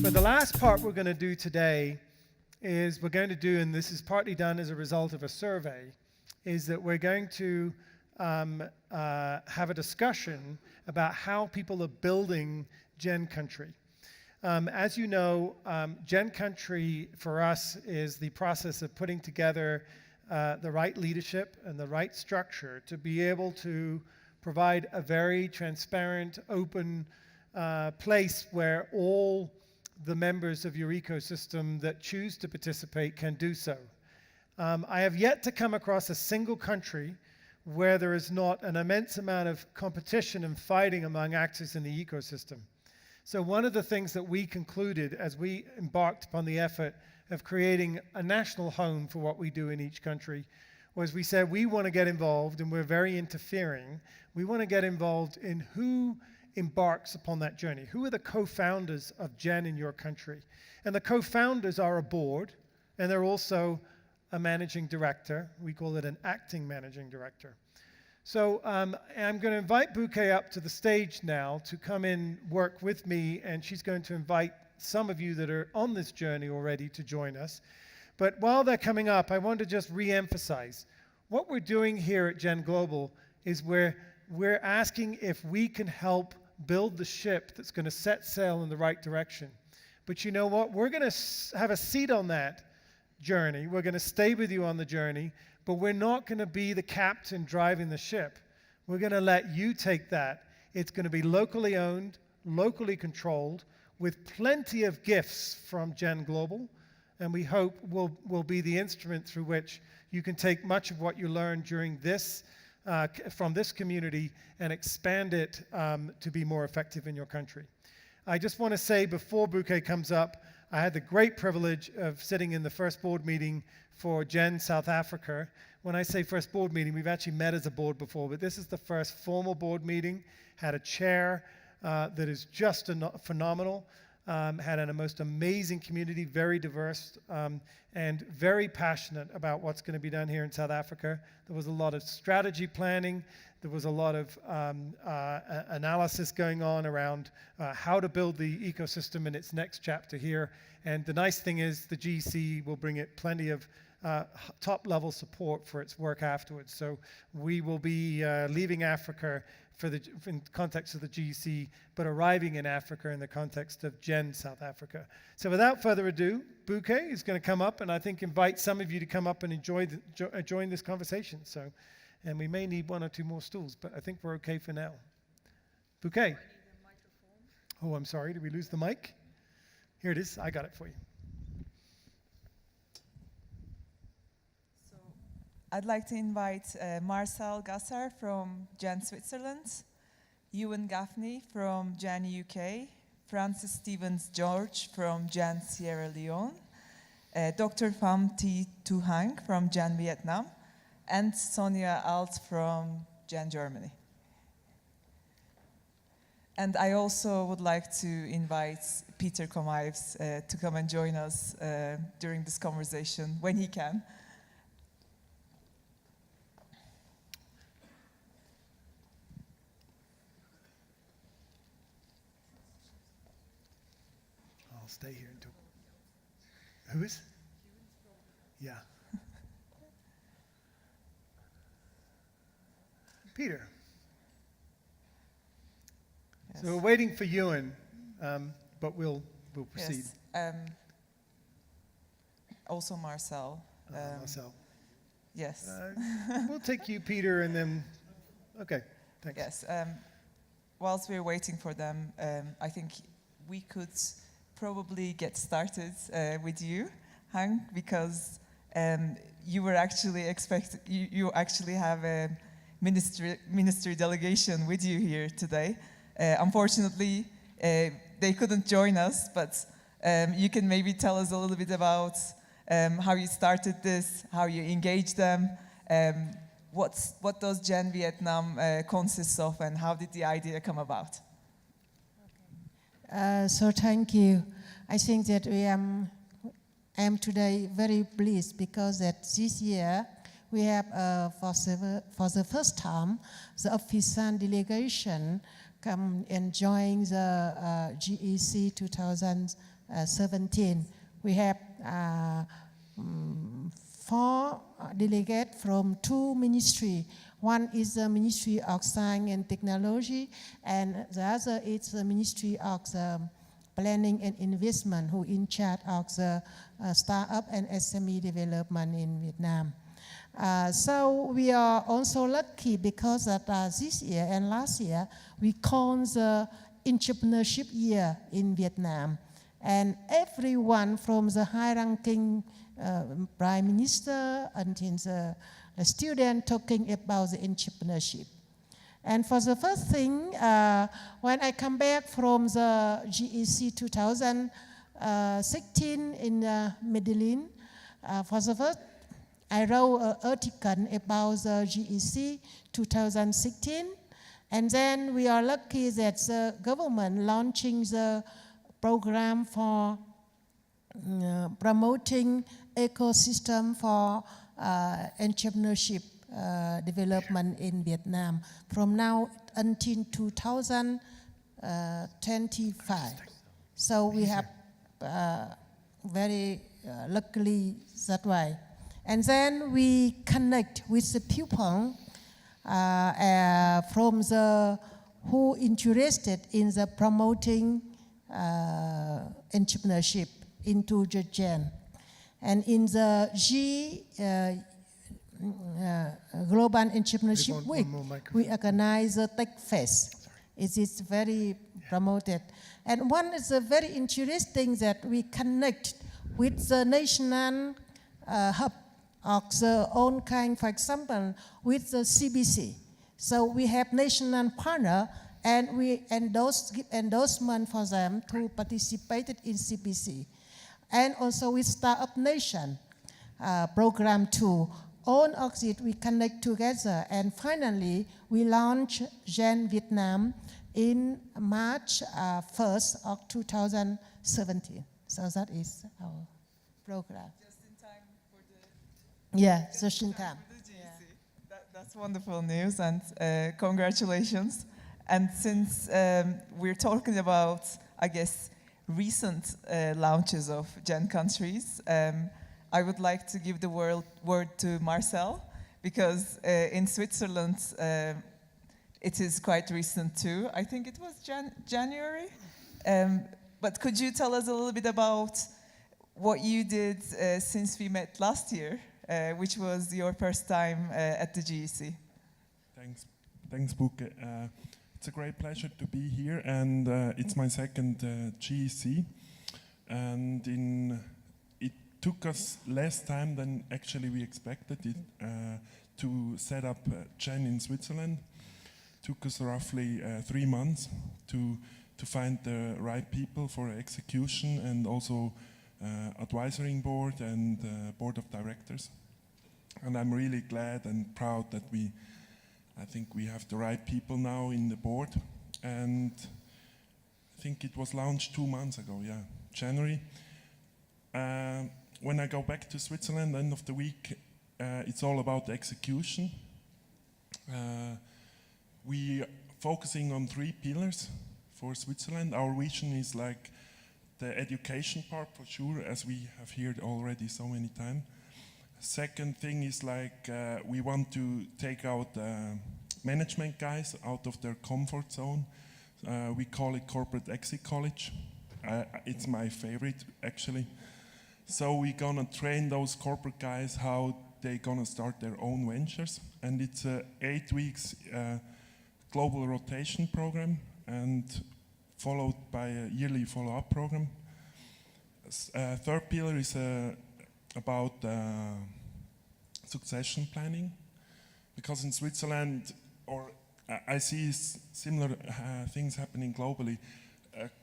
But the last part we're going to do today is we're going to do, and this is partly done as a result of a survey, is that we're going to have a discussion about how people are building Gen Country. As you know, Gen Country for us is the process of putting together the right leadership and the right structure to be able to provide a very transparent, open place where all the members of your ecosystem that choose to participate can do so. I have yet to come across a single country where there is not an immense amount of competition and fighting among actors in the ecosystem. So one of the things that we concluded as we embarked upon the effort of creating a national home for what we do in each country was we said we want to get involved, and we're very interfering. We want to get involved in who embarks upon that journey. Who are the co-founders of Gen in your country? And the co-founders are a board, and they're also a managing director. We call it an acting managing director. So I'm going to invite Bouquet up to the stage now to come in, work with me, and she's going to invite some of you that are on this journey already to join us. But while they're coming up, I want to just re-emphasize what we're doing here at Gen Global is we're asking if we can help build the ship that's going to set sail in the right direction. But you know what? We're going to have a seat on that journey. We're going to stay with you on the journey, but we're not going to be the captain driving the ship. We're going to let you take that. It's going to be locally owned, locally controlled, with plenty of gifts from Gen Global, and we hope will be the instrument through which you can take much of what you learned during this, from this community and expand it to be more effective in your country. I just want to say before Bouquet comes up, I had the great privilege of sitting in the first board meeting for Gen South Africa. When I say first board meeting, we've actually met as a board before, but this is the first formal board meeting. Had a chair that is just phenomenal. Had a most amazing community, very diverse, and very passionate about what's going to be done here in South Africa. There was a lot of strategy planning. There was a lot of analysis going on around how to build the ecosystem in its next chapter here. And the nice thing is the GEC will bring it plenty of top-level support for its work afterwards. So we will be leaving Africa in context of the GEC, but arriving in Africa in the context of Gen South Africa. So without further ado, Bouquet is going to come up and I think invite some of you to come up and join this conversation. So, and we may need one or two more stools, but I think we're okay for now. Bouquet. Oh, I'm sorry, did we lose the mic? Here it is, I got it for you. I'd like to invite Marcel Gasser from Gen Switzerland, Ewan Gaffney from Gen UK, Francis Stevens-George from Gen Sierra Leone, Dr. Pham Thi Tu Hang from Gen Vietnam, and Sonia Alt from Gen Germany. And I also would like to invite Peter Komaeves to come and join us during this conversation when he can. Stay here until. Who is? Yeah. Peter. Yes. So we're waiting for Ewan, but we'll proceed. Yes. Also Marcel. Marcel. Yes. We'll take you, Peter, and then. Okay. Thanks. Yes. Whilst we're waiting for them, I think we could probably get started with you, Hang, because you were actually you actually have a ministry delegation with you here today. Unfortunately, they couldn't join us, but you can maybe tell us a little bit about how you started this, how you engaged them, what does Gen Vietnam consists of, and how did the idea come about? So thank you. I think that we am today very pleased because that this year we have for the first time the official delegation come and join the GEC 2017. We have 4 delegates from 2 ministries. One is the Ministry of Science and Technology, and the other is the Ministry of Planning and Investment, who in charge of the startup and SME development in Vietnam. So we are also lucky because that this year and last year we call the entrepreneurship year in Vietnam, and everyone from the high-ranking prime minister until the student talking about the entrepreneurship. And for the first thing, when I come back from the GEC 2016 in Medellin, for the first, I wrote an article about the GEC 2016, and then we are lucky that the government launching the program for promoting ecosystem for entrepreneurship development in Vietnam from now until 2025. So we have very luckily that way. And then we connect with the people from the who interested in the promoting entrepreneurship into Japan. And in the Global Entrepreneurship Week, we organize a Tech Fest. It is very promoted. And one is very interesting that we connect with the national hub of the own kind, for example, with the CBC. So we have national partner, and we give endorsement for them to participate in CBC. And also with Startup Nation program too. All of it we connect together, and finally we launch Gen Vietnam in March 1st of 2017. So that is our program. Just in time for the... Yeah, just in time. For the GEC. That's wonderful news, and congratulations. And since we're talking about, I guess, recent launches of Gen countries, I would like to give the word to Marcel, because in Switzerland, it is quite recent too. I think it was January. But could you tell us a little bit about what you did since we met last year, which was your first time at the GEC? Thanks, Buke. It's a great pleasure to be here, and it's my second GEC. And it took us less time than actually we expected it to set up Gen in Switzerland. Took us roughly 3 months to find the right people for execution, and also advisory board and board of directors. And I'm really glad and proud that I think we have the right people now in the board. And I think it was launched 2 months ago, yeah, January. When I go back to Switzerland, end of the week, it's all about execution. We are focusing on 3 pillars for Switzerland. Our vision is like the education part for sure, as we have heard already so many times. Second thing is like we want to take out management guys out of their comfort zone. We call it corporate exit college. It's my favorite actually. So we're gonna train those corporate guys how they're gonna start their own ventures, and it's a 8 weeks global rotation program, and followed by a yearly follow-up program. Third pillar is about succession planning, because in Switzerland, or I see similar things happening globally,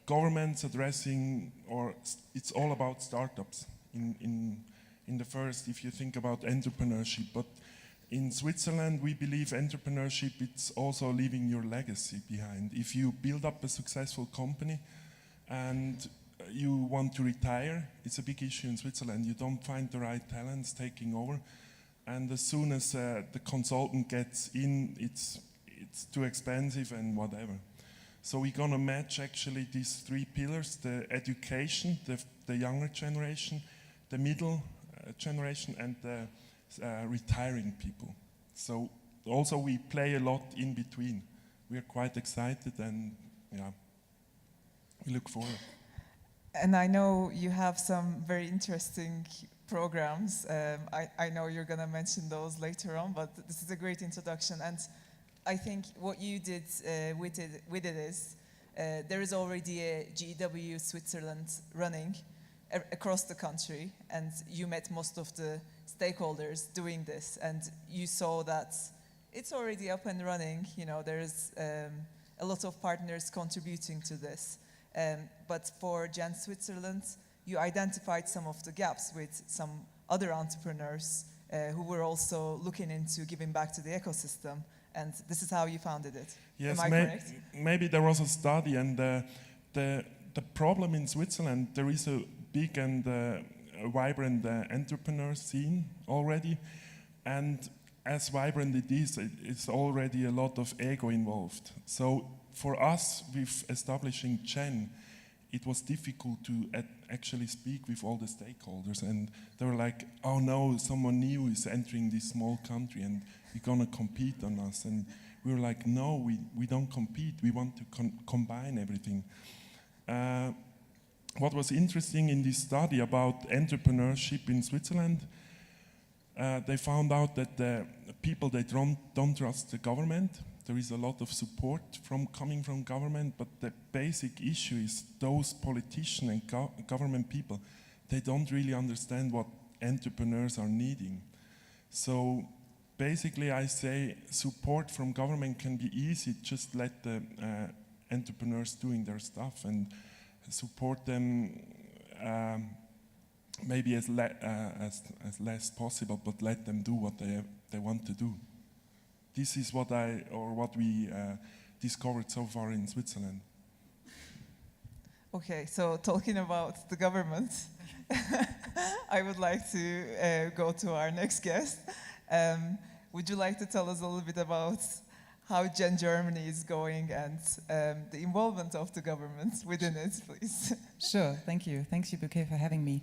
governments addressing, or it's all about startups in the first, if you think about entrepreneurship. But in Switzerland, we believe entrepreneurship, it's also leaving your legacy behind. If you build up a successful company and you want to retire, it's a big issue in Switzerland. You don't find the right talents taking over. And as soon as the consultant gets in, it's too expensive and whatever. So we're gonna match actually these three pillars: the education, the younger generation, the middle generation, and the retiring people. So also we play a lot in between. We are quite excited, and yeah, we look forward. And I know you have some very interesting programs. I know you're going to mention those later on, but this is a great introduction. And I think what you did with it is there is already a GEW Switzerland running across the country, and you met most of the stakeholders doing this, and you saw that it's already up and running. You know, there's a lot of partners contributing to this. But for Gen Switzerland, you identified some of the gaps with some other entrepreneurs who were also looking into giving back to the ecosystem, and this is how you founded it. Yes, Am I correct? maybe there was a study, and the problem in Switzerland, there is a big and vibrant entrepreneur scene already, and as vibrant it is, it's already a lot of ego involved. So for us, with establishing Gen, it was difficult to actually speak with all the stakeholders, and they were like, oh no, someone new is entering this small country and you're gonna compete on us. And we were like, no, we don't compete, we want to combine everything. What was interesting in this study about entrepreneurship in Switzerland, they found out that the people, they don't trust the government. There is a lot of support coming from government, but the basic issue is those politicians and government people, they don't really understand what entrepreneurs are needing. So basically I say support from government can be easy, just let the entrepreneurs doing their stuff and support them maybe as less possible, but let them do what they want to do. This is what we discovered so far in Switzerland. Okay, so talking about the government, I would like to go to our next guest. Would you like to tell us a little bit about how Gen Germany is going and the involvement of the government within it, please? Sure, thank you. Thanks, Bouquet, for having me.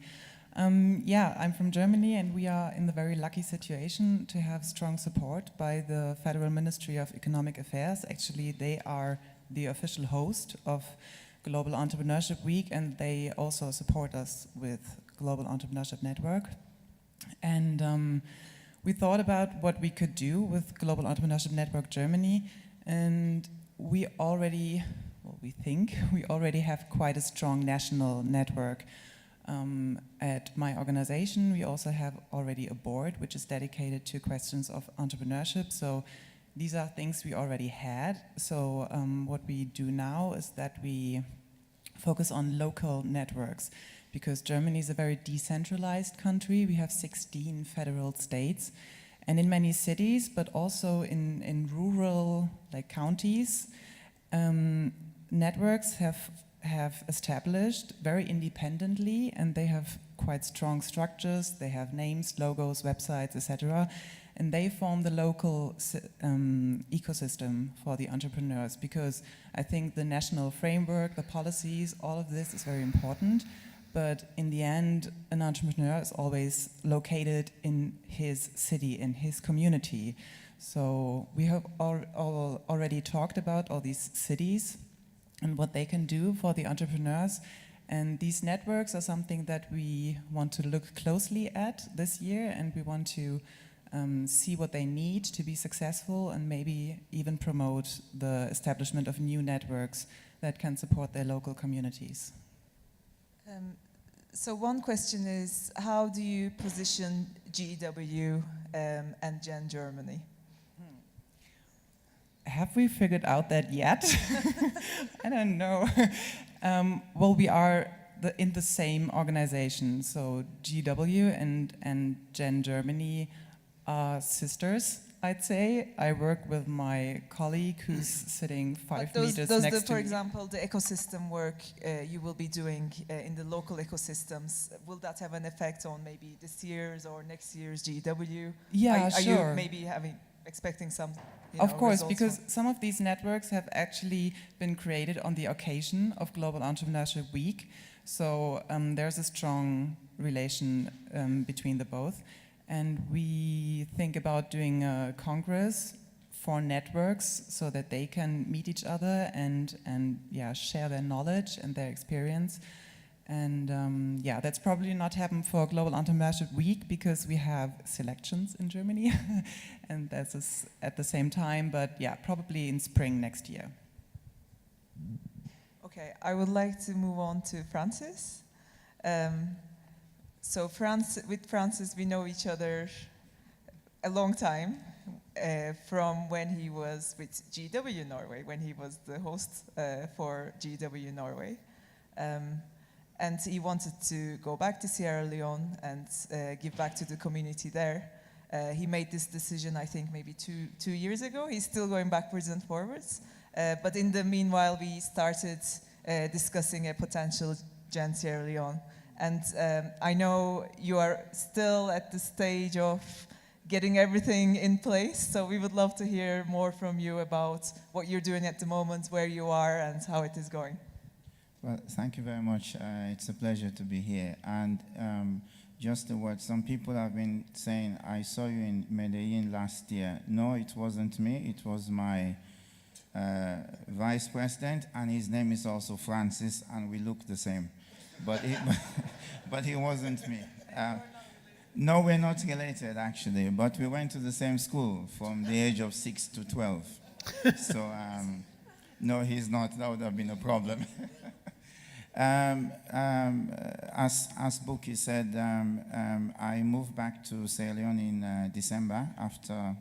Yeah, I'm from Germany, and we are in the very lucky situation to have strong support by the Federal Ministry of Economic Affairs. Actually, they are the official host of Global Entrepreneurship Week, and they also support us with Global Entrepreneurship Network. And we thought about what we could do with Global Entrepreneurship Network Germany, and we think we already have quite a strong national network. At my organization, we also have already a board which is dedicated to questions of entrepreneurship. So these are things we already had. So what we do now is that we focus on local networks, because Germany is a very decentralized country. We have 16 federal states, and in many cities, but also in rural counties, networks have established very independently, and they have quite strong structures. They have names, logos, websites, etc. And they form the local ecosystem for the entrepreneurs, because I think the national framework, the policies, all of this is very important. But in the end, an entrepreneur is always located in his city, in his community. So we have already talked about all these cities and what they can do for the entrepreneurs. And these networks are something that we want to look closely at this year, and we want to see what they need to be successful, and maybe even promote the establishment of new networks that can support their local communities. So one question is, how do you position GEW and Gen Germany? Have we figured out that yet? I don't know. Well, we are in the same organization. So GEW and Gen Germany are sisters, I'd say. I work with my colleague who's sitting 5 meters next to For me. example, the ecosystem work you will be doing in the local ecosystems, will that have an effect on maybe this year's or next year's GEW? Yeah, are sure. you maybe having expecting some, Of course, results because from- some of these networks have actually been created on the occasion of Global Entrepreneurship Week. So there's a strong relation between the both. And we think about doing a congress for networks so that they can meet each other and share their knowledge and their experience. And that's probably not happen for Global Entrepreneurship Week because we have selections in Germany, and that's at the same time. But probably in spring next year. Okay, I would like to move on to Francis. So with Francis, we know each other a long time from when he was with GEW Norway, when he was the host for GEW Norway. And he wanted to go back to Sierra Leone and give back to the community there. He made this decision, I think, maybe two years ago. He's still going backwards and forwards. But in the meanwhile, we started discussing a potential Gen Sierra Leone. And I know you are still at the stage of getting everything in place. So we would love to hear more from you about what you're doing at the moment, where you are, and how it is going. Well, thank you very much. It's a pleasure to be here. And just a word, some people have been saying, I saw you in Medellin last year. No, it wasn't me. It was my vice president, and his name is also Francis, and we look the same. But he wasn't me. No, we're not related, actually, but we went to the same school from the age of 6 to 12. So, no, he's not. That would have been a problem. As Buki said, I moved back to Sierra Leone in December after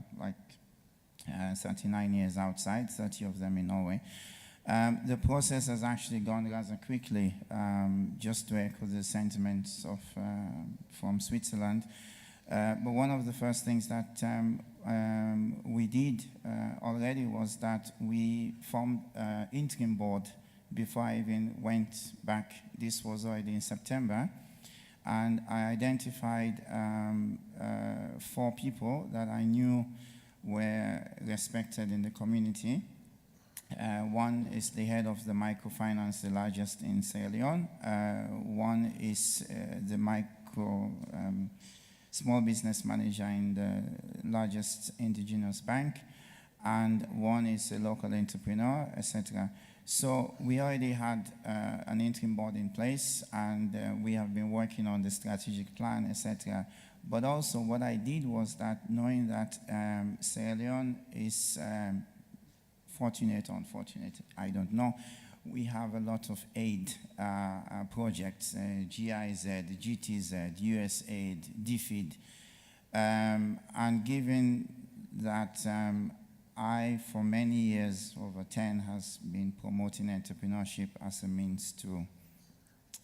39 years outside, 30 of them in Norway. The process has actually gone rather quickly, just to echo the sentiments of from Switzerland. But one of the first things that we did already was that we formed an interim board before I even went back. This was already in September. And I identified 4 people that I knew were respected in the community. One is the head of the microfinance, the largest in Sierra Leone. One is the small business manager in the largest indigenous bank. And one is a local entrepreneur, etc. So we already had an interim board in place, and we have been working on the strategic plan, etc. But also what I did was that, knowing that Sierra Leone is fortunate or unfortunate, I don't know, we have a lot of aid projects, GIZ, GTZ, USAID, DFID, and given that I, for many years, over 10, has been promoting entrepreneurship as a means to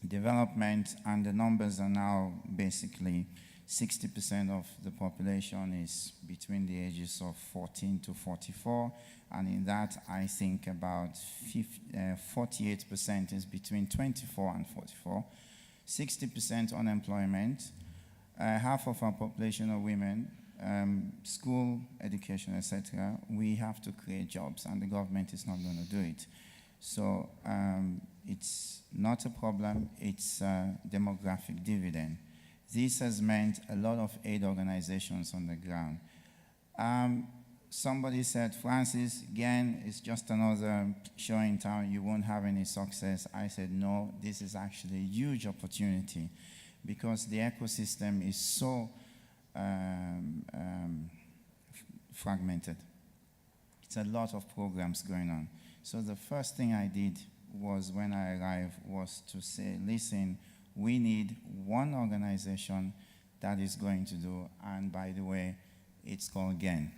development, and the numbers are now basically 60% of the population is between the ages of 14 to 44, and in that I think about 48% is between 24 and 44, 60% unemployment, half of our population are women, school, education, etc. We have to create jobs, and the government is not going to do it. So it's not a problem, it's a demographic dividend. This has meant a lot of aid organizations on the ground. Somebody said, Francis, again, it's just another show in town, you won't have any success. I said, no, this is actually a huge opportunity, because the ecosystem is so fragmented. It's a lot of programs going on. So the first thing I did was, when I arrived, was to say, listen, we need one organization that is going to do, and by the way, it's called GEN.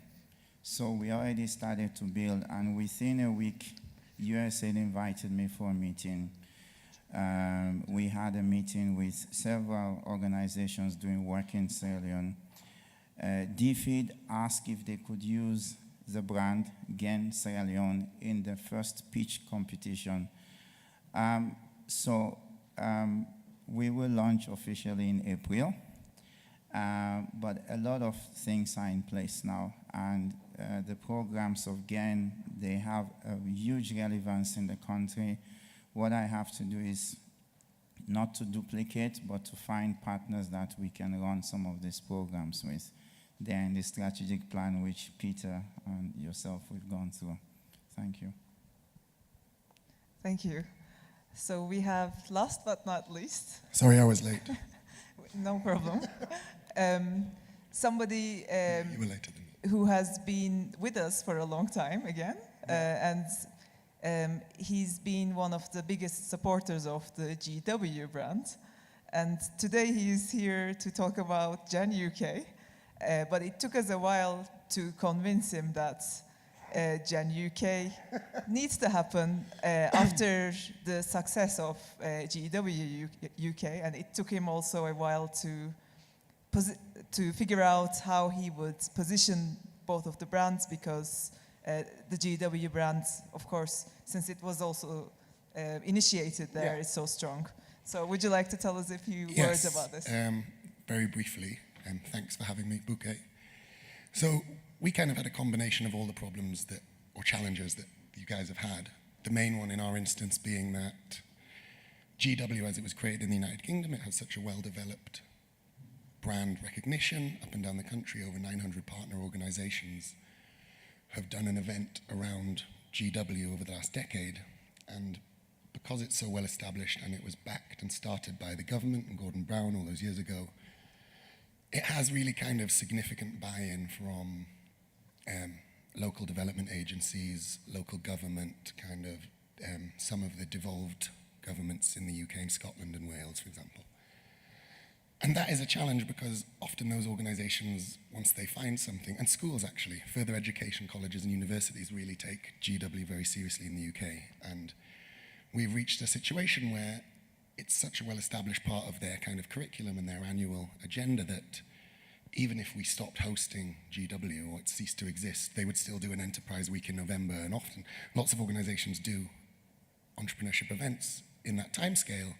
So we already started to build, and within a week, USAID invited me for a meeting. We had a meeting with several organizations doing work in Sierra Leone. DFID asked if they could use the brand GEN Sierra Leone in the first pitch competition. We will launch officially in April, but a lot of things are in place now, and the programs of GEN, they have a huge relevance in the country. What I have to do is not to duplicate, but to find partners that we can run some of these programs with. They're in the strategic plan which Peter and yourself have gone through. Thank you. Thank you. So we have, last but not least, Sorry, I was late. no problem, somebody You were later than me. who has been with us for a long time again, and he's been one of the biggest supporters of the GW brand. And today he is here to talk about Gen UK, but it took us a while to convince him that Gen UK needs to happen after the success of GEW UK, and it took him also a while to figure out how he would position both of the brands, because the GEW brand, of course, since it was also initiated there, is so strong. So would you like to tell us a few words about this? Very briefly, thanks for having me, Bouquet. So we kind of had a combination of all the problems or challenges that you guys have had. The main one in our instance being that GW, as it was created in the United Kingdom, it has such a well-developed brand recognition up and down the country. Over 900 partner organizations have done an event around GW over the last decade. And because it's so well established and it was backed and started by the government and Gordon Brown all those years ago, it has really kind of significant buy-in from local development agencies, local government, kind of some of the devolved governments in the UK and Scotland and Wales, for example. And that is a challenge because often those organizations, once they find something, and schools actually, further education colleges and universities really take GW very seriously in the UK. And we've reached a situation where it's such a well-established part of their kind of curriculum and their annual agenda that even if we stopped hosting GW or it ceased to exist, they would still do an enterprise week in November. And often, lots of organizations do entrepreneurship events in that timescale,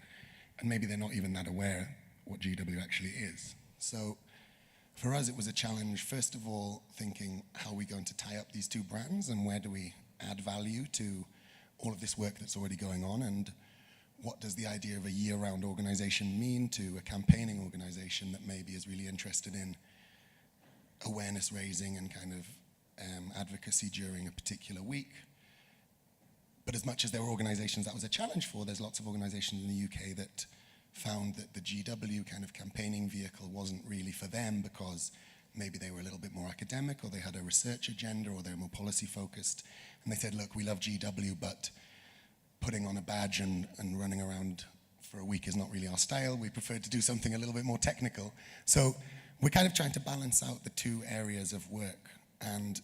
and maybe they're not even that aware what GW actually is. So for us, it was a challenge, first of all, thinking how are we going to tie up these two brands and where do we add value to all of this work that's already going on, and what does the idea of a year-round organization mean to a campaigning organization that maybe is really interested in awareness raising and kind of advocacy during a particular week. But as much as there were organizations that was a challenge for, there's lots of organizations in the UK that found that the GW kind of campaigning vehicle wasn't really for them because maybe they were a little bit more academic or they had a research agenda or they were more policy focused. And they said, look, we love GW, but putting on a badge and running around for a week is not really our style. We prefer to do something a little bit more technical. So we're kind of trying to balance out the two areas of work. And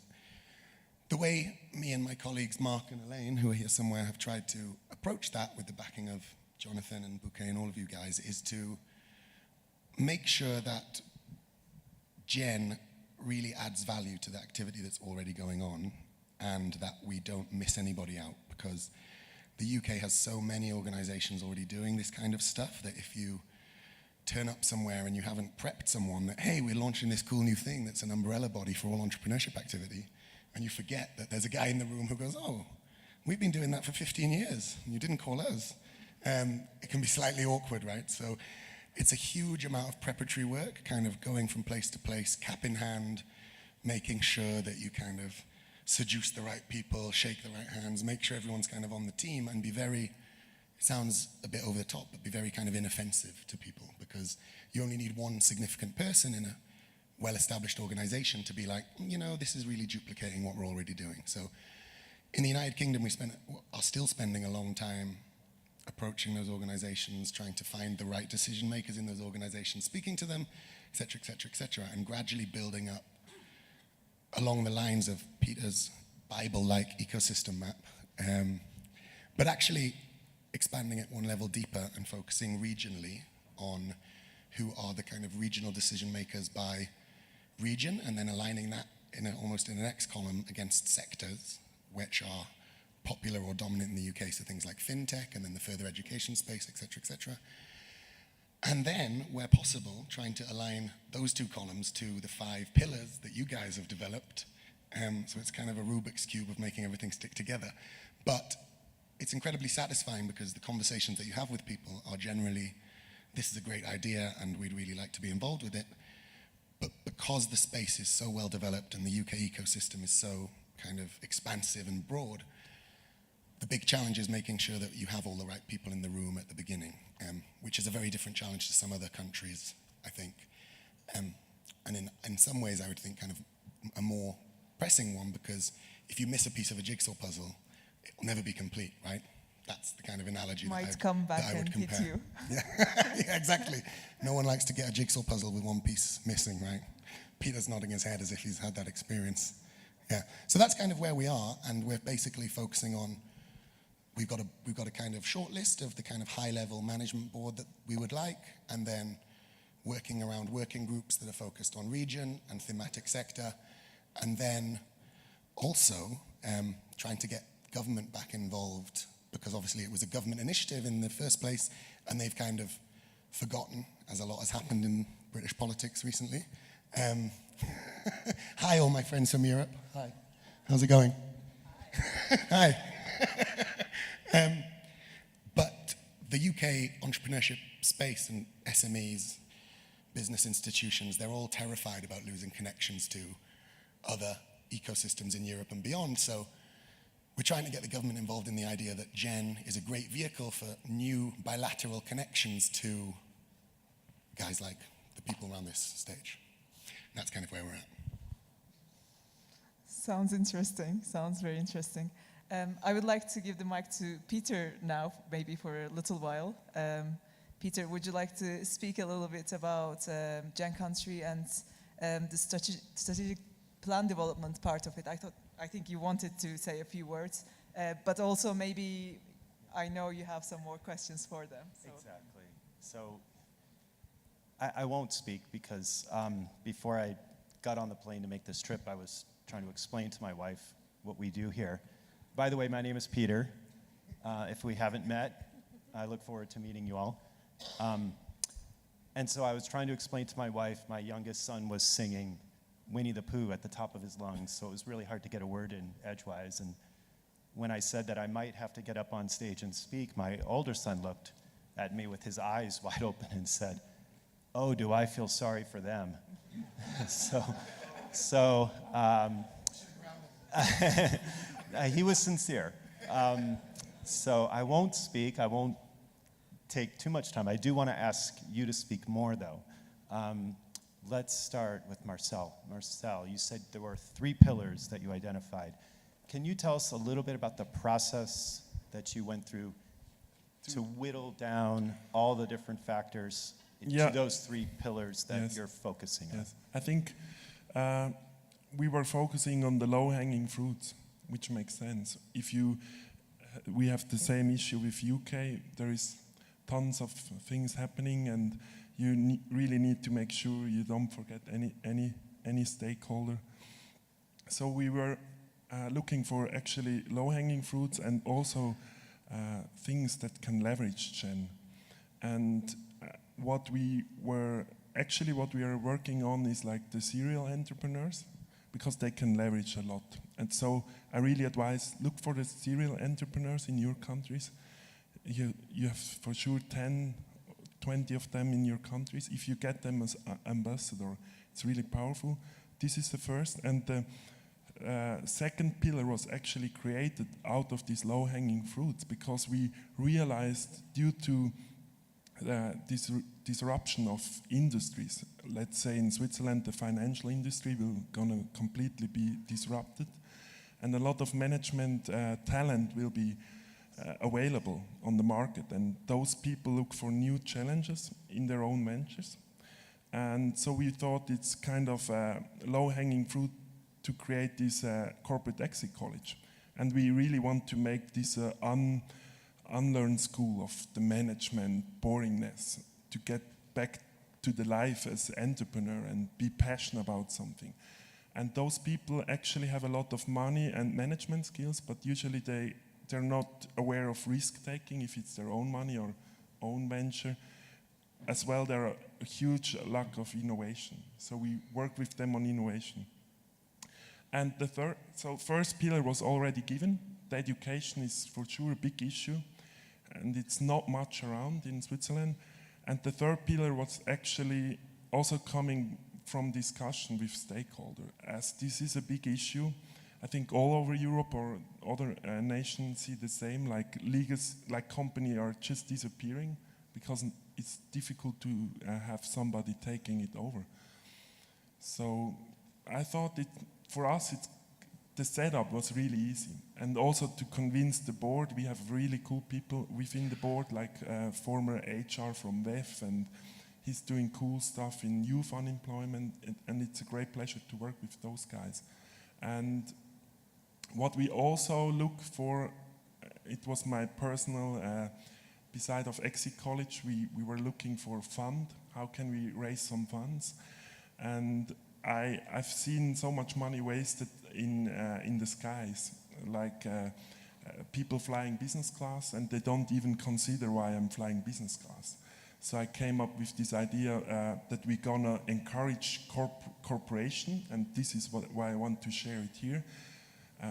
the way me and my colleagues, Mark and Elaine, who are here somewhere, have tried to approach that with the backing of Jonathan and Bouquet and all of you guys, is to make sure that Gen really adds value to the activity that's already going on and that we don't miss anybody out, because the UK has so many organizations already doing this kind of stuff that if you turn up somewhere and you haven't prepped someone that, hey, we're launching this cool new thing that's an umbrella body for all entrepreneurship activity, and you forget that there's a guy in the room who goes, oh, we've been doing that for 15 years, and you didn't call us. It can be slightly awkward, right? So it's a huge amount of preparatory work, kind of going from place to place, cap in hand, making sure that you kind of seduce the right people, shake the right hands, make sure everyone's kind of on the team, and be very, it sounds a bit over the top, but be very kind of inoffensive to people, because you only need one significant person in a well-established organization to be like, you know, this is really duplicating what we're already doing. So in the United Kingdom, we are still spending a long time approaching those organizations, trying to find the right decision makers in those organizations, speaking to them, et cetera, et cetera, et cetera, and gradually building up along the lines of Peter's Bible-like ecosystem map, but actually expanding it one level deeper and focusing regionally on who are the kind of regional decision makers by region, and then aligning that almost in the next column against sectors which are popular or dominant in the UK, so things like fintech and then the further education space, et cetera, et cetera. And then, where possible, trying to align those two columns to the 5 pillars that you guys have developed So it's kind of a Rubik's Cube of making everything stick together. But it's incredibly satisfying because the conversations that you have with people are generally, this is a great idea and we'd really like to be involved with it. But because the space is so well developed and the UK ecosystem is so kind of expansive and broad, the big challenge is making sure that you have all the right people in the room at the beginning, which is a very different challenge to some other countries, I think. And in some ways, I would think kind of a more pressing one, because if you miss a piece of a jigsaw puzzle, it will never be complete, right? That's the kind of analogy Might come back and hit you. Yeah. Yeah, exactly. No one likes to get a jigsaw puzzle with one piece missing, right? Peter's nodding his head as if he's had that experience. Yeah. So that's kind of where we are, and we're basically focusing on, we've got a kind of short list of the kind of high-level management board that we would like, and then working around working groups that are focused on region and thematic sector, and then also trying to get government back involved, because obviously it was a government initiative in the first place, and they've kind of forgotten, as a lot has happened in British politics recently. Hi, all my friends from Europe. Hi. How's it going? Hi. But the UK entrepreneurship space and SMEs, business institutions, they're all terrified about losing connections to other ecosystems in Europe and beyond. So we're trying to get the government involved in the idea that GEN is a great vehicle for new bilateral connections to guys like the people around this stage. And that's kind of where we're at. Sounds interesting. Sounds very interesting. I would like to give the mic to Peter now, maybe for a little while. Peter, would you like to speak a little bit about GEN country and the strategic plan development part of it? I think you wanted to say a few words, but also maybe I know you have some more questions for them. So. Exactly. So I won't speak because before I got on the plane to make this trip, I was trying to explain to my wife what we do here. By the way, my name is Peter. If we haven't met, I look forward to meeting you all. And so I was trying to explain to my wife, my youngest son was singing Winnie the Pooh at the top of his lungs, so it was really hard to get a word in edgewise. And when I said that I might have to get up on stage and speak, my older son looked at me with his eyes wide open and said, "Oh, do I feel sorry for them?" So he was sincere. So I won't speak. I won't take too much time. I do want to ask you to speak more, though. Let's start with Marcel. Marcel, you said there were 3 pillars that you identified. Can you tell us a little bit about the process that you went through to whittle down all the different factors to those 3 pillars that you're focusing on? I think we were focusing on the low-hanging fruits, which makes sense. We have the same issue with UK. There is tons of things happening, and you really need to make sure you don't forget any stakeholder. So we were looking for actually low-hanging fruits and also things that can leverage GEN. And what we are working on is like the serial entrepreneurs, because they can leverage a lot. And so I really advise, look for the serial entrepreneurs in your countries. You have for sure 10, 20 of them in your countries. If you get them as ambassador, it's really powerful. This is the first. And the second pillar was actually created out of these low-hanging fruits, because we realized due to this disruption of industries, let's say in Switzerland, the financial industry will gonna completely be disrupted, and a lot of management talent will be available on the market, and those people look for new challenges in their own ventures. And so we thought it's kind of low-hanging fruit to create this corporate exit college, and we really want to make this unlearned school of the management boringness, to get back to the life as entrepreneur and be passionate about something. And those people actually have a lot of money and management skills, but usually they're not aware of risk-taking if it's their own money or own venture. As well, there are a huge lack of innovation. So we work with them on innovation. And the first pillar was already given. The education is for sure a big issue, and it's not much around in Switzerland. And the third pillar was actually also coming from discussion with stakeholders, as this is a big issue. I think all over Europe or other nations see the same, like companies are just disappearing because it's difficult to have somebody taking it over. So I thought for us, the setup was really easy. And also to convince the board, we have really cool people within the board, like former HR from WEF, and he's doing cool stuff in youth unemployment, and it's a great pleasure to work with those guys. And what we also look for, it was my personal, beside of EXIT College, we were looking for a fund. How can we raise some funds? And I've seen so much money wasted in the skies, like people flying business class, and they don't even consider why I'm flying business class. So I came up with this idea that we're gonna encourage corporation, and this is why I want to share it here.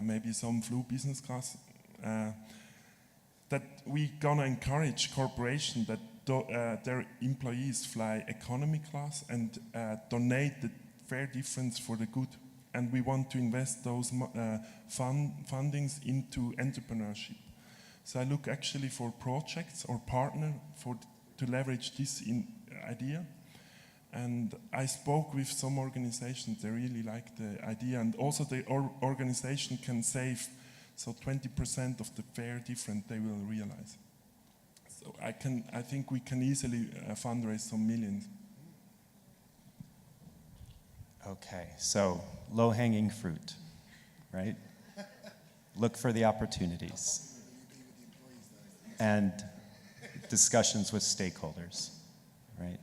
Maybe some flew business class. That we're gonna encourage corporation that their employees fly economy class and donate the fare difference for the good. And we want to invest those fundings into entrepreneurship. So I look actually for projects or partner to leverage this idea. And I spoke with some organizations, they really like the idea, and also the organization can save, so 20% of the fare difference they will realize. So I think we can easily fundraise some millions. Okay, so low-hanging fruit, right? Look for the opportunities. And discussions with stakeholders, right?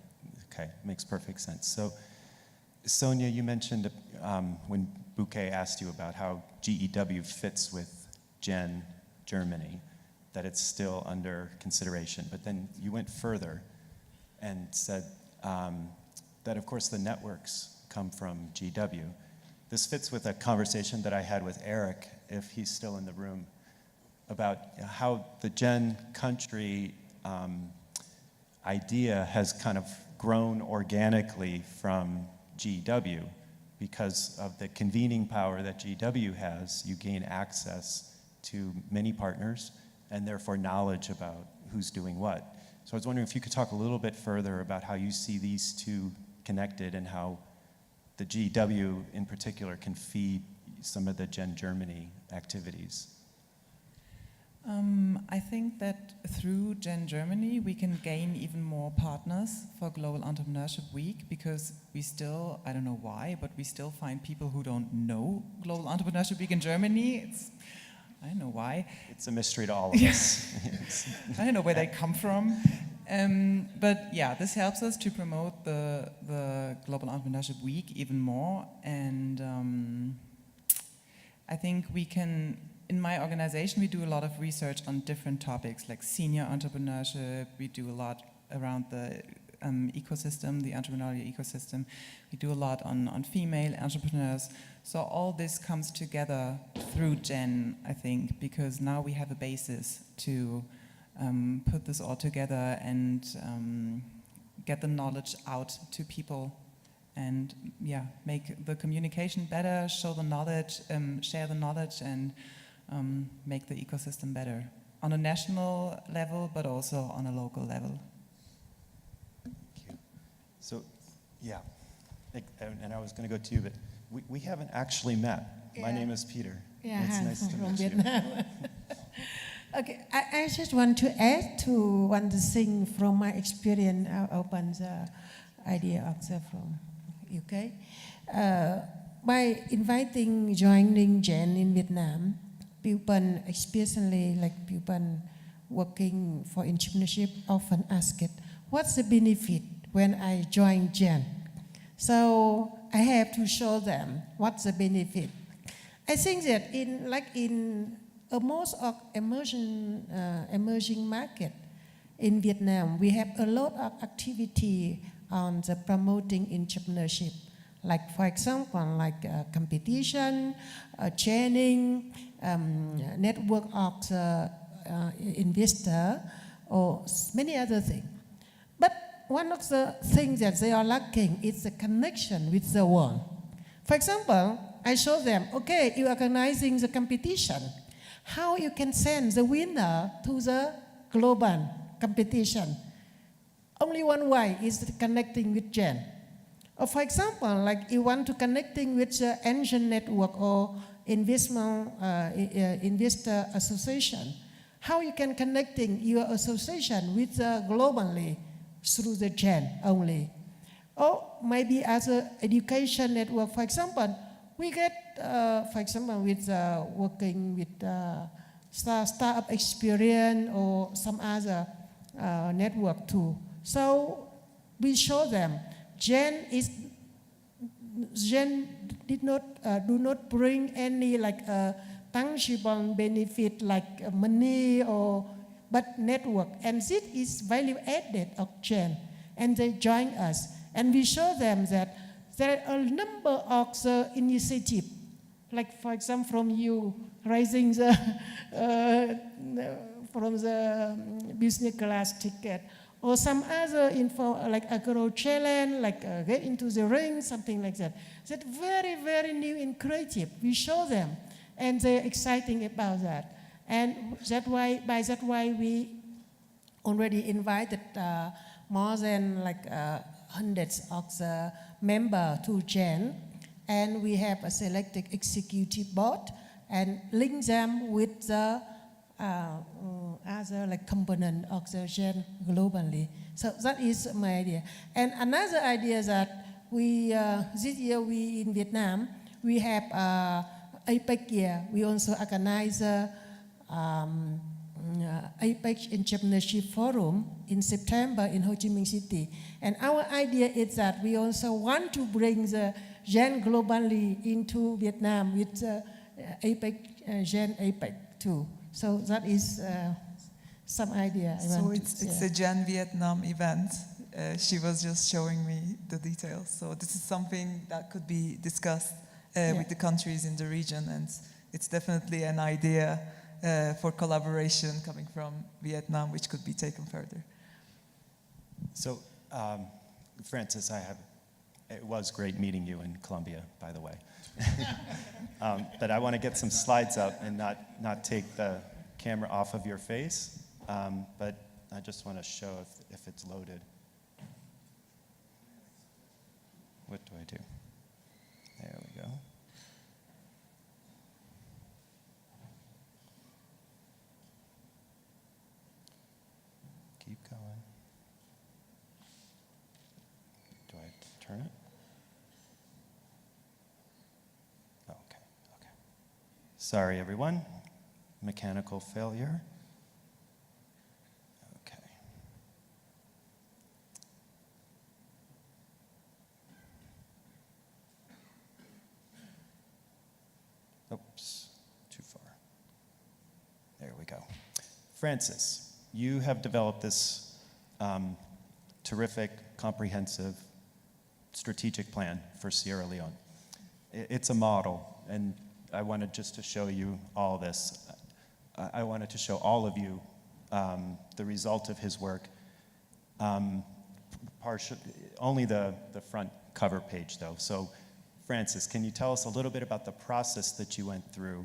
Okay, makes perfect sense. So, Sonia, you mentioned when Bouquet asked you about how GEW fits with Gen Germany, that it's still under consideration. But then you went further and said that, of course, the networks come from GW. This fits with a conversation that I had with Eric, if he's still in the room, about how the Gen country idea has kind of grown organically from GW. Because of the convening power that GW has, you gain access to many partners and therefore knowledge about who's doing what. So I was wondering if you could talk a little bit further about how you see these two connected and how the GW in particular can feed some of the Gen Germany activities. I think that through Gen Germany we can gain even more partners for Global Entrepreneurship Week, because we still, I don't know why, but we still find people who don't know Global Entrepreneurship Week in Germany. I don't know why. It's a mystery to all of us. I don't know where they come from. But yeah, this helps us to promote the Global Entrepreneurship Week even more. And I think we can, in my organization, we do a lot of research on different topics like senior entrepreneurship. We do a lot around the ecosystem, the entrepreneurial ecosystem. We do a lot on female entrepreneurs. So all this comes together through Gen, I think, because now we have a basis to put this all together and get the knowledge out to people and make the communication better, show the knowledge, share the knowledge, and make the ecosystem better on a national level, but also on a local level. Thank you. So, and I was going to go to you, but we haven't actually met. My name is Peter. Yeah, it's nice to from meet Vietnam. Okay, I just want to add to one thing from my experience open the idea also from UK. By joining Gen in Vietnam, people, especially like people working for entrepreneurship, often ask it, what's the benefit when I join Gen? So I have to show them what's the benefit. I think that in most of emerging market in Vietnam, we have a lot of activity on the promoting entrepreneurship, like for example, like competition, training, network of the investor, or many other things. But one of the things that they are lacking is the connection with the world. For example, I show them, okay, you are organizing the competition. How you can send the winner to the global competition? Only one way is connecting with Gen. Or for example, like you want to connecting with the engine network or investor association. How you can connecting your association with globally through the Gen only. Or maybe as an education network, for example, we get, for example, with working with startup experience or some other network too. So we show them Gen do not bring any like tangible benefit like money or but network, and this is value added of Gen, and they join us, and we show them that there are a number of the initiative, like for example from you raising the from the business class ticket, or some other info like agro challenge, like get into the ring, something like that. That very, very new and creative. We show them, and they're exciting about that. And by that way, we already invited more than like hundreds of the members to Gen, and we have a selected executive board and link them with the other like component of the Gen globally. So that is my idea. And another idea is that we this year we in Vietnam we have APEC year. We also organize APEC Entrepreneurship Forum in September in Ho Chi Minh City. And our idea is that we also want to bring the Gen globally into Vietnam with APEC, Gen APEC too. So that is some idea. It's a Gen Vietnam event. She was just showing me the details. So this is something that could be discussed with the countries in the region, and it's definitely an idea for collaboration coming from Vietnam, which could be taken further. So, Francis, it was great meeting you in Colombia, by the way. But I want to get some slides up and not take the camera off of your face, but I just want to show if it's loaded. What do I do? There we go. Keep going. Do I turn it? Oh, okay. Sorry, everyone. Mechanical failure. Okay. Oops, too far. There we go. Francis, you have developed this terrific, comprehensive, strategic plan for Sierra Leone. It's a model, and I wanted just to show you all this. I wanted to show all of you the result of his work. Only the front cover page, though. So, Francis, can you tell us a little bit about the process that you went through,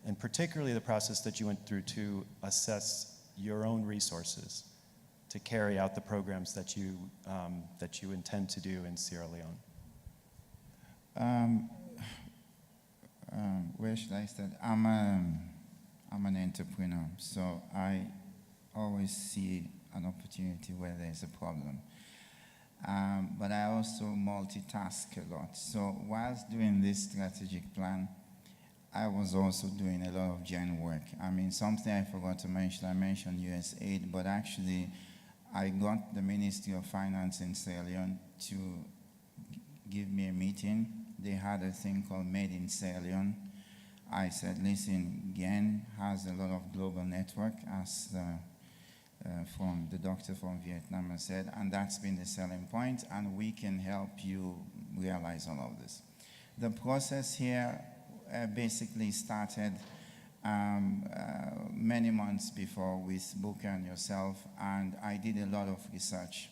and particularly the process that you went through to assess your own resources to carry out the programs that you intend to do in Sierra Leone? Where should I start? I'm an entrepreneur, so I always see an opportunity where there's a problem. But I also multitask a lot. So whilst doing this strategic plan, I was also doing a lot of Gen work. I mean, something I forgot to mention, I mentioned USAID, but actually I got the Ministry of Finance in Sierra Leone to give me a meeting. They had a thing called Made in Sierra Leone. I said, listen, Gen has a lot of global network, as from the doctor from Vietnam said, and that's been the selling point, and we can help you realize all of this. The process here basically started many months before with Bouquet and yourself, and I did a lot of research.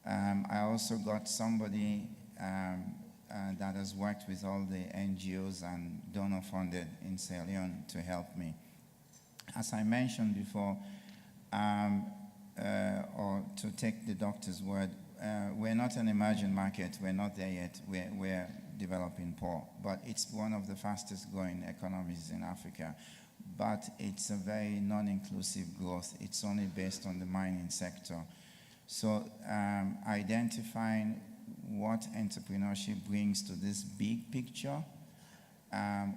I also got somebody that has worked with all the NGOs and donor-funded in Sierra Leone to help me. As I mentioned before, or to take the doctor's word, we're not an emerging market. We're not there yet. We're developing poor, but it's one of the fastest growing economies in Africa. But it's a very non-inclusive growth. It's only based on the mining sector. So identifying what entrepreneurship brings to this big picture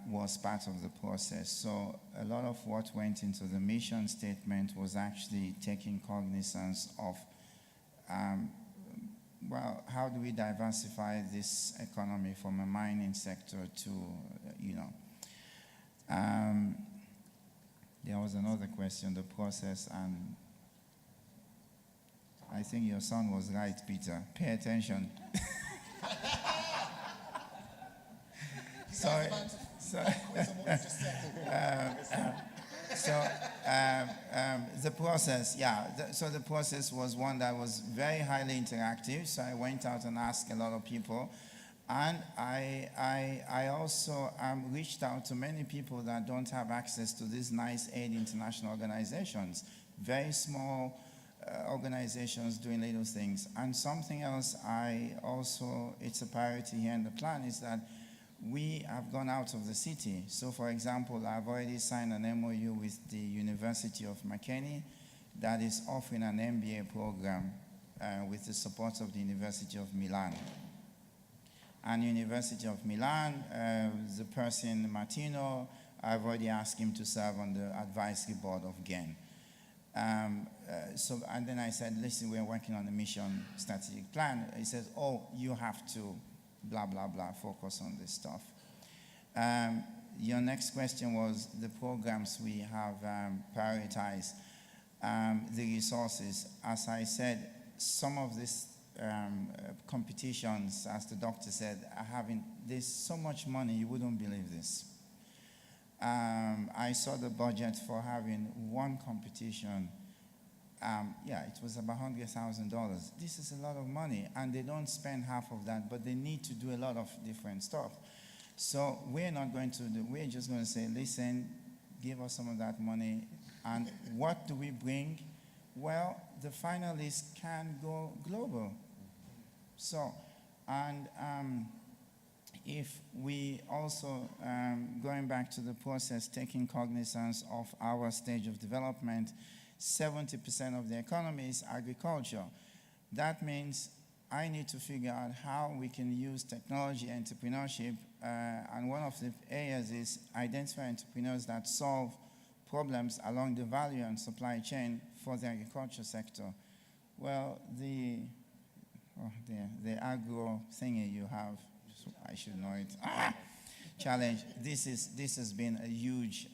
was part of the process. So a lot of what went into the mission statement was actually taking cognizance of, well, how do we diversify this economy from a mining sector to, there was another question, the process, and I think your son was right, Peter. Pay attention. Sorry. The process, so the process was one that was very highly interactive. So I went out and asked a lot of people. And I also reached out to many people that don't have access to these nice aid international organizations, very small organizations doing little things. And something else it's a priority here in the plan, is that we have gone out of the city. So for example, I've already signed an MOU with the University of Makeni that is offering an MBA program with the support of the University of Milan. And University of Milan, the person, Martino, I've already asked him to serve on the advisory board of GEN. And then I said, listen, we're working on a mission strategic plan. He says, oh, you have to blah, blah, blah, focus on this stuff. Your next question was the programs we have prioritized, the resources. As I said, some of these competitions, as the doctor said, there's so much money, you wouldn't believe this. I saw the budget for having one competition. It was about $100,000. This is a lot of money, and they don't spend half of that, but they need to do a lot of different stuff. So we're not going to do, we're just going to say, listen, give us some of that money, and what do we bring? Well, the finalists can go global. So, and if we also, going back to the process, taking cognizance of our stage of development, 70% of the economy is agriculture. That means I need to figure out how we can use technology entrepreneurship, and one of the areas is identify entrepreneurs that solve problems along the value and supply chain for the agriculture sector. Well, the agro thingy you have, I should know it. Challenge. This has been a huge.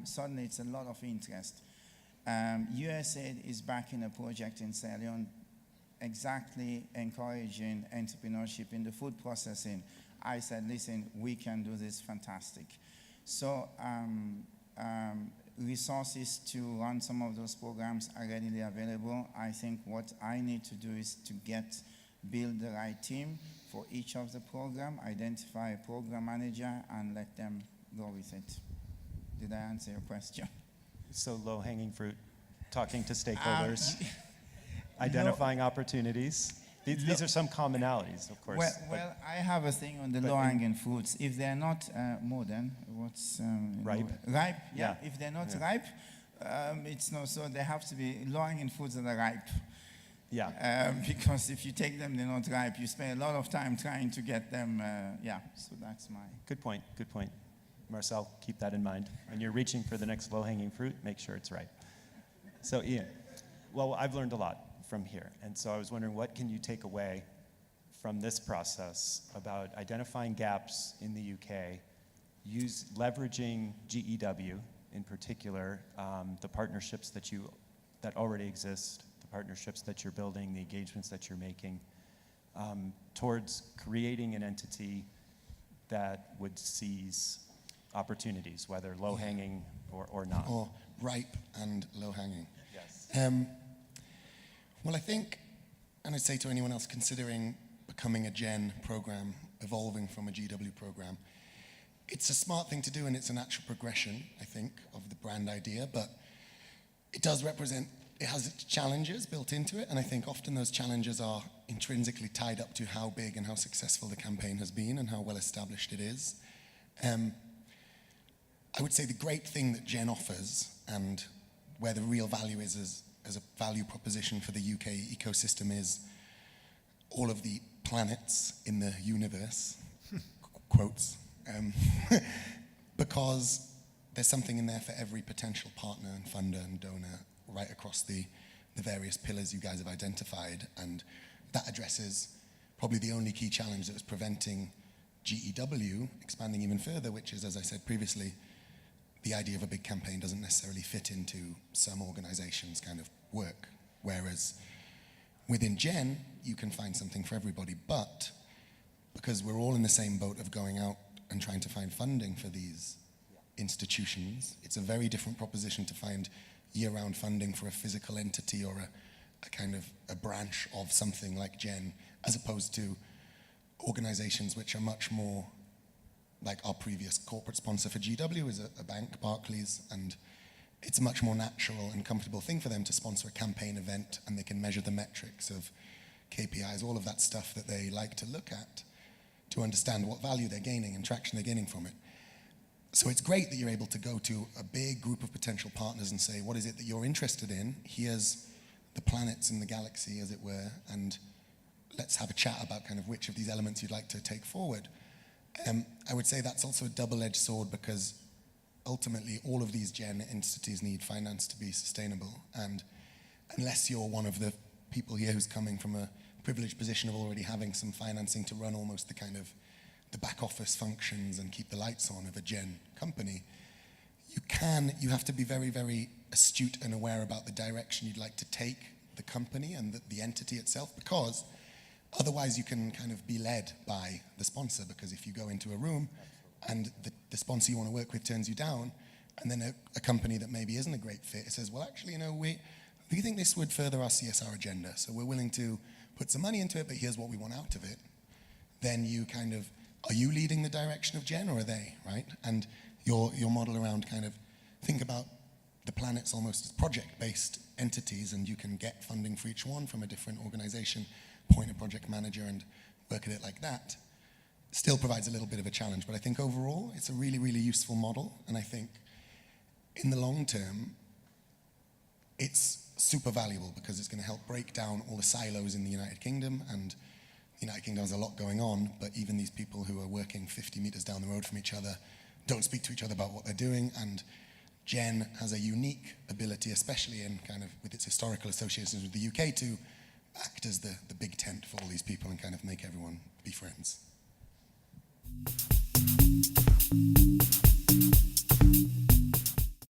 Suddenly, it's a lot of interest. USAID is backing a project in Sierra Leone, exactly encouraging entrepreneurship in the food processing. I said, listen, we can do this, fantastic. So resources to run some of those programs are readily available. I think what I need to do is to build the right team for each of the program, identify a program manager, and let them go with it. Did I answer your question? So low-hanging fruit, talking to stakeholders, identifying opportunities. These are some commonalities, of course. Well, I have a thing on the low-hanging fruits. If they're not modern, ripe? Ripe, yeah. If they're not ripe, it's no. So they have to be low-hanging fruits that are ripe. Yeah. Because if you take them, they're not ripe. You spend a lot of time trying to get them. So that's my. Good point. Good point. Marcel, keep that in mind. When you're reaching for the next low-hanging fruit, make sure it's ripe. So Ian, well, I've learned a lot from here. And so I was wondering, what can you take away from this process about identifying gaps in the UK, leveraging GEW in particular, the partnerships that already exist, the partnerships that you're building, the engagements that you're making, towards creating an entity that would seize opportunities, whether low-hanging or not. Or ripe and low-hanging. Yes. Well, I think, and I'd say to anyone else considering becoming a GEN program, evolving from a GW program, it's a smart thing to do and it's a natural progression, I think, of the brand idea, but it does represent, it has its challenges built into it, and I think often those challenges are intrinsically tied up to how big and how successful the campaign has been and how well established it is. I would say the great thing that GEN offers, and where the real value is as a value proposition for the UK ecosystem, is all of the planets in the universe, quotes, because there's something in there for every potential partner and funder and donor right across the various pillars you guys have identified, and that addresses probably the only key challenge that was preventing GEW expanding even further, which is, as I said previously, the idea of a big campaign doesn't necessarily fit into some organizations' kind of work, whereas within GEN, you can find something for everybody, but because we're all in the same boat of going out and trying to find funding for these institutions, it's a very different proposition to find year-round funding for a physical entity or a kind of a branch of something like GEN, as opposed to organizations which are much more like our previous corporate sponsor for GW is a bank, Barclays, and it's a much more natural and comfortable thing for them to sponsor a campaign event, and they can measure the metrics of KPIs, all of that stuff that they like to look at to understand what value they're gaining and traction they're gaining from it. So it's great that you're able to go to a big group of potential partners and say, what is it that you're interested in? Here's the planets in the galaxy, as it were, and let's have a chat about kind of which of these elements you'd like to take forward. I would say that's also a double-edged sword, because ultimately all of these GEN entities need finance to be sustainable, and unless you're one of the people here who's coming from a privileged position of already having some financing to run almost the kind of the back office functions and keep the lights on of a GEN company, you have to be very, very astute and aware about the direction you'd like to take the company and the entity itself, because otherwise you can kind of be led by the sponsor, because if you go into a room and the sponsor you want to work with turns you down, and then a company that maybe isn't a great fit, it says, well, actually, we think this would further our CSR agenda, so we're willing to put some money into it, but here's what we want out of it. Then you kind of, are you leading the direction of GEN, or are they, right? And your model around kind of think about the planets almost as project-based entities, and you can get funding for each one from a different organization, appoint a project manager and work at it like that. Still provides a little bit of a challenge, but I think overall it's a really, really useful model, and I think in the long term it's super valuable, because it's going to help break down all the silos in the United Kingdom, and the United Kingdom has a lot going on, but even these people who are working 50 meters down the road from each other don't speak to each other about what they're doing, and GEN has a unique ability, especially in kind of with its historical associations with the UK, to act as the big tent for all these people and kind of make everyone be friends.